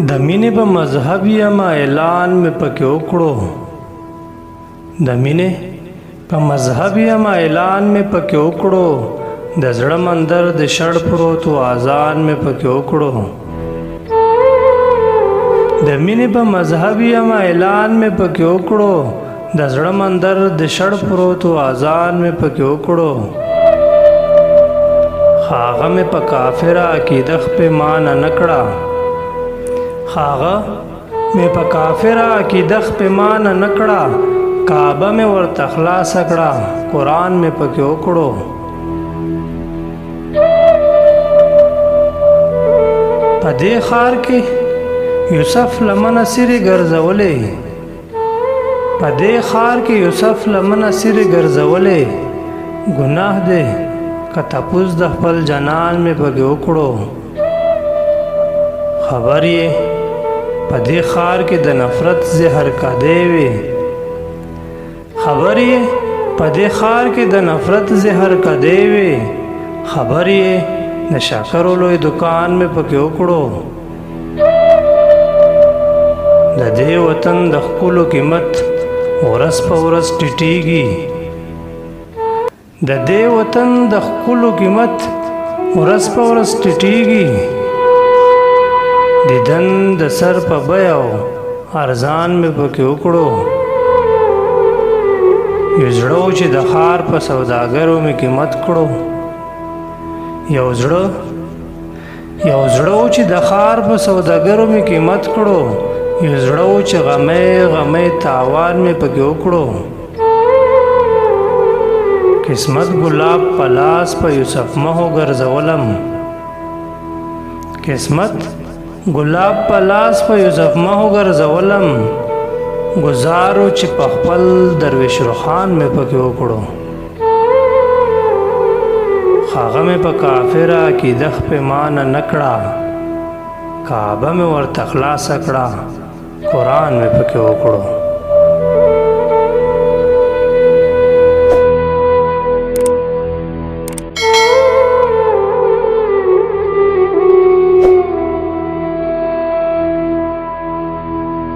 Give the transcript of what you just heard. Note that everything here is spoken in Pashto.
د مینې په مذهب یم اعلان مې پکې وکړو د مینې په مذهب یم اعلان مې پکې وکړو د زړه مندر د شړ پروت و اذان مې پکې وکړو د مینې په مذهب یم اعلان مې پکې وکړو د زړه مندر د شړ پروت و اذان مې پکې وکړو هغه مې په کافره عقیده پښیمانه نه کړه هغه مې په کافره عقیده پښیمانه نه کړه کعبه مې ورته خلاصه کړه قرآن مې پکې وکړو په دې ښار کې یوسف لمنه سیرې ګرځولې په دې ښار کې یوسف لمنه سیرې ګرځولې ګناه دی که تپوس د خپل جنان مې پکې وکړو خبر یې په دې ښار کې د نفرت زهر کدی وي خبر یې په دې ښار کې د نفرت زهر کدی وي خبر یې د شکرو لوی دکان مې پکې وکړو د دې وطن د ښکلو قیمت ورځ په ورځ ټیټیږي د دې وطن د ښکلو قیمت ورځ په ورځ ټیټیږي دیدن د سر په بیه ارزان مې پکې وکړو یو زړه چې د ښار په سوداګرو مې قیمت کړو یو زړه چې د ښار په سوداګرو مې قیمت کړو یو زړه چې غمې تاوان مې پکې وکړو قسمت ګلاب په لاس په یوسف مهو ګرځولم قسمت ګلاب په لاس په یوسف مهو ګرځولم گزارو چې په خپل درویش روخان مې پکې وکړو هغه مې په کافره عقیده پښیمانه نه کړه کعبه مې ورته خلاصه کړه قرآن مې پکې وکړو